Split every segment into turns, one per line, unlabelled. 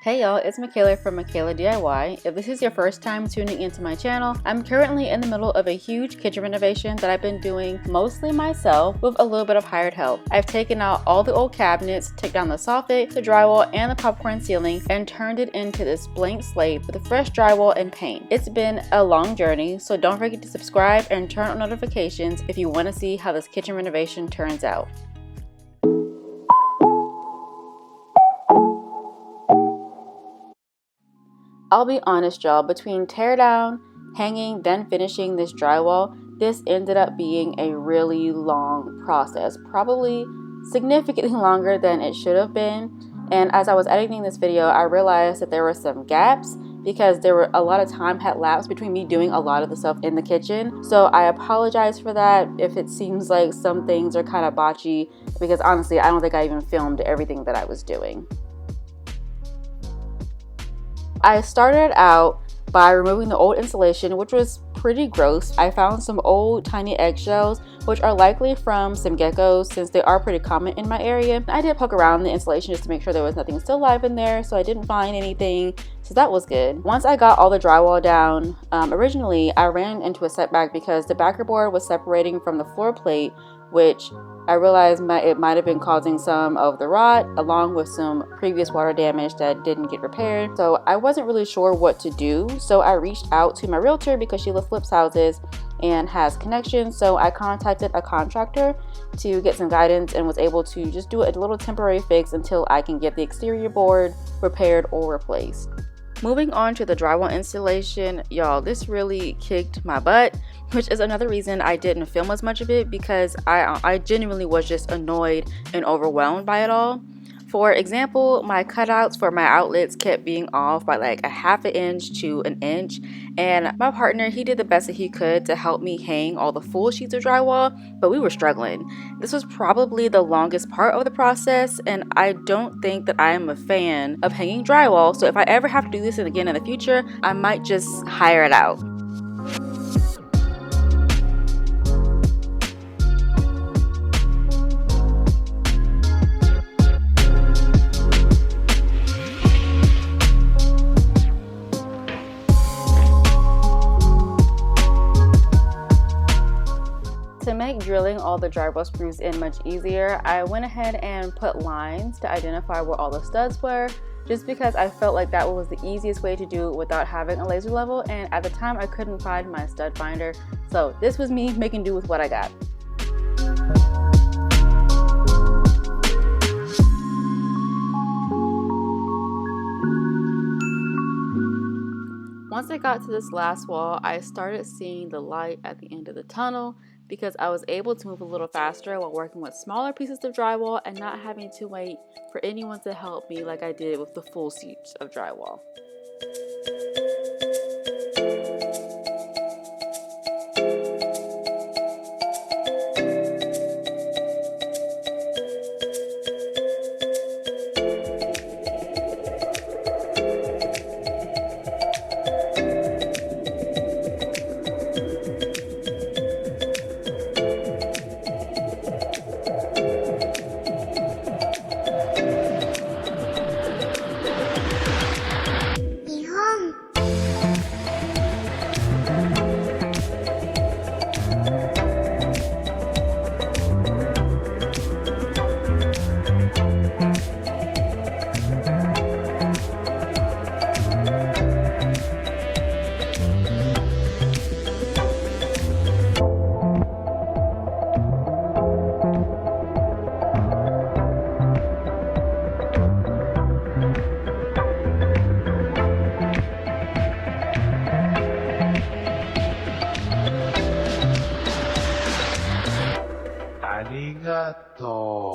Hey y'all, it's Michaela from Michaela DIY. If this is your first time tuning into my channel, I'm currently in the middle of a huge kitchen renovation that I've been doing mostly myself with a little bit of hired help. I've taken out all the old cabinets, took down the soffit, the drywall, and the popcorn ceiling, and turned it into this blank slate with a fresh drywall and paint. It's been a long journey, so don't forget to subscribe and turn on notifications if you want to see how this kitchen renovation turns out. I'll be honest y'all, between tear down, hanging, then finishing this drywall, this ended up being a really long process, probably significantly longer than it should have been. And as I was editing this video, I realized that there were some gaps because there were a lot of time had lapsed between me doing a lot of the stuff in the kitchen. So I apologize for that if it seems like some things are kind of botchy, because honestly, I don't think I even filmed everything that I was doing. I started out by removing the old insulation, which was pretty gross. I found some old tiny eggshells, which are likely from some geckos since they are pretty common in my area. I did poke around the insulation just to make sure there was nothing still alive in there, so I didn't find anything, so that was good. Once I got all the drywall down, originally I ran into a setback because the backer board was separating from the floor plate, which I realized it might have been causing some of the rot, along with some previous water damage that didn't get repaired. So I wasn't really sure what to do. So I reached out to my realtor because she flips houses and has connections. So I contacted a contractor to get some guidance and was able to just do a little temporary fix until I can get the exterior board repaired or replaced. Moving on to the drywall installation, y'all, this really kicked my butt, which is another reason I didn't film as much of it, because I genuinely was just annoyed and overwhelmed by it all. For example, my cutouts for my outlets kept being off by like a half an inch to an inch, and my partner, he did the best that he could to help me hang all the full sheets of drywall, but we were struggling. This was probably the longest part of the process, and I don't think that I am a fan of hanging drywall, so if I ever have to do this again in the future, I might just hire it out. To make drilling all the drywall screws in much easier, I went ahead and put lines to identify where all the studs were, just because I felt like that was the easiest way to do it without having a laser level, and at the time I couldn't find my stud finder, so this was me making do with what I got. Once I got to this last wall, I started seeing the light at the end of the tunnel because I was able to move a little faster while working with smaller pieces of drywall and not having to wait for anyone to help me like I did with the full sheets of drywall.
Arigato.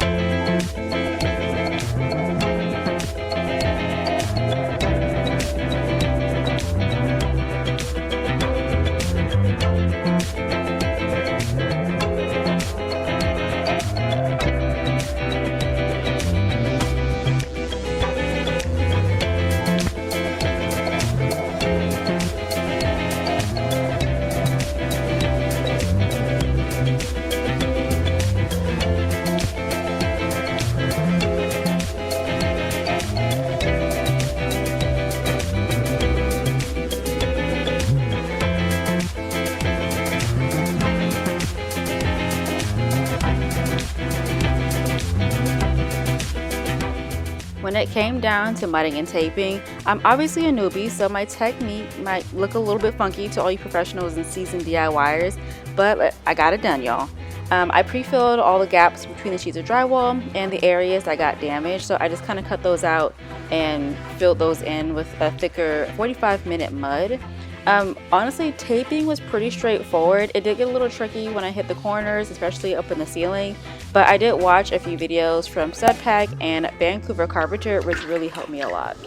When it came down to mudding and taping, I'm obviously a newbie, so my technique might look a little bit funky to all you professionals and seasoned DIYers, but I got it done, y'all. I pre-filled all the gaps between the sheets of drywall and the areas that got damaged, so I just kind of cut those out and filled those in with a thicker 45-minute mud. Honestly, taping was pretty straightforward. It did get a little tricky when I hit the corners, especially up in the ceiling, but I did watch a few videos from Studpack and Vancouver Carpenter, which really helped me a lot.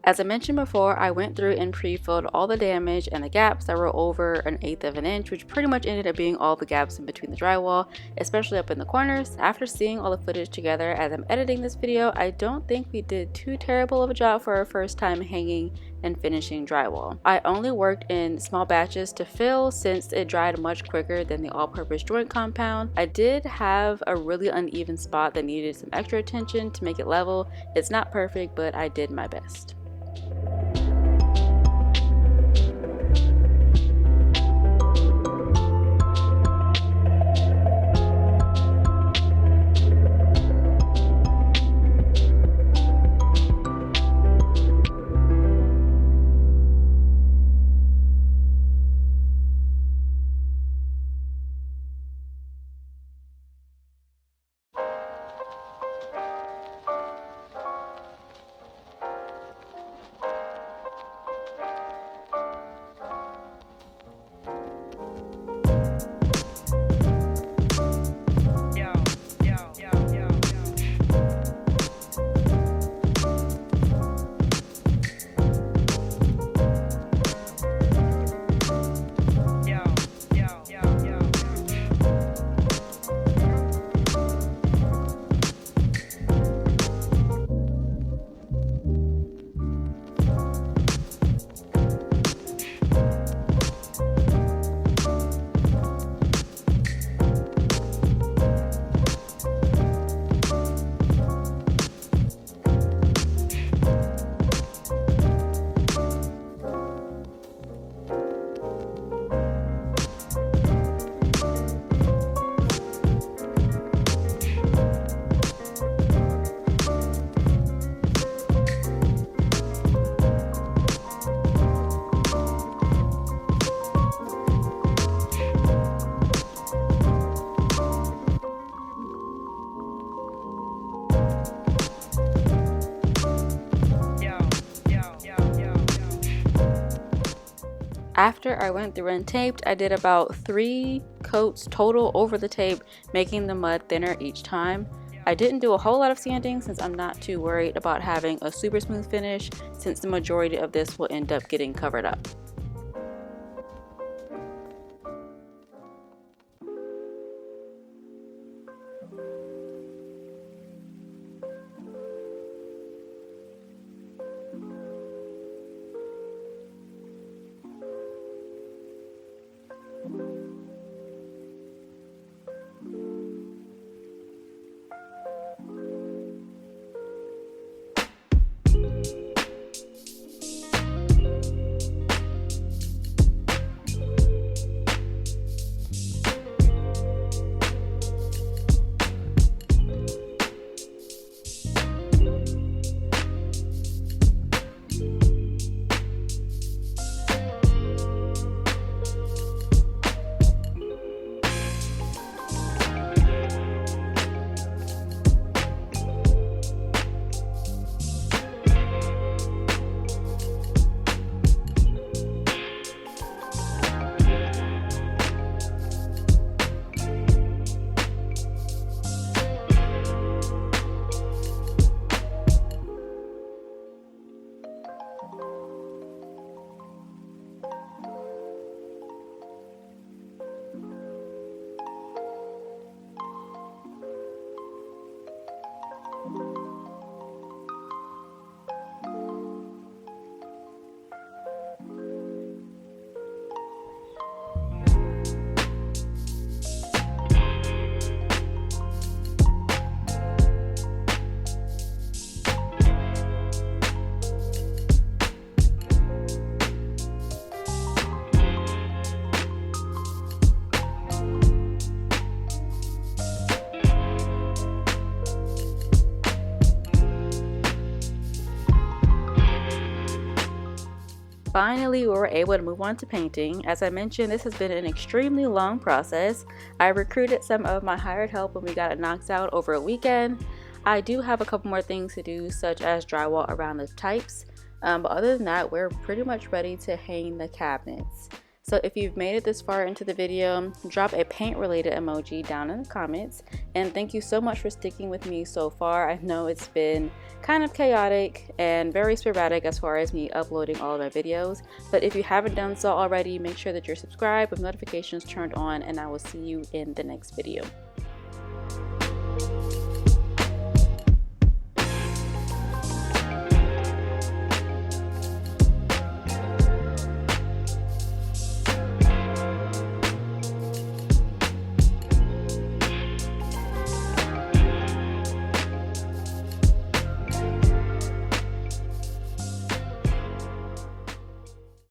As I mentioned before, I went through and pre-filled all the damage and the gaps that were over 1/8 of an inch, which pretty much ended up being all the gaps in between the drywall, especially up in the corners. After seeing all the footage together as I'm editing this video, I don't think we did too terrible of a job for our first time hanging and finishing drywall. I only worked in small batches to fill since it dried much quicker than the all-purpose joint compound. I did have a really uneven spot that needed some extra attention to make it level. It's not perfect, but I did my best. After I went through and taped, I did about 3 coats total over the tape, making the mud thinner each time. I didn't do a whole lot of sanding since I'm not too worried about having a super smooth finish, since the majority of this will end up getting covered up. Finally, we were able to move on to painting. As I mentioned, this has been an extremely long process. I recruited some of my hired help when we got it knocked out over a weekend. I do have a couple more things to do, such as drywall around the types, but other than that, we're pretty much ready to hang the cabinets. So if you've made it this far into the video, drop a paint related emoji down in the comments, and thank you so much for sticking with me so far. I know it's been kind of chaotic and very sporadic as far as me uploading all of my videos, but if you haven't done so already, make sure that you're subscribed with notifications turned on, and I will see you in the next video.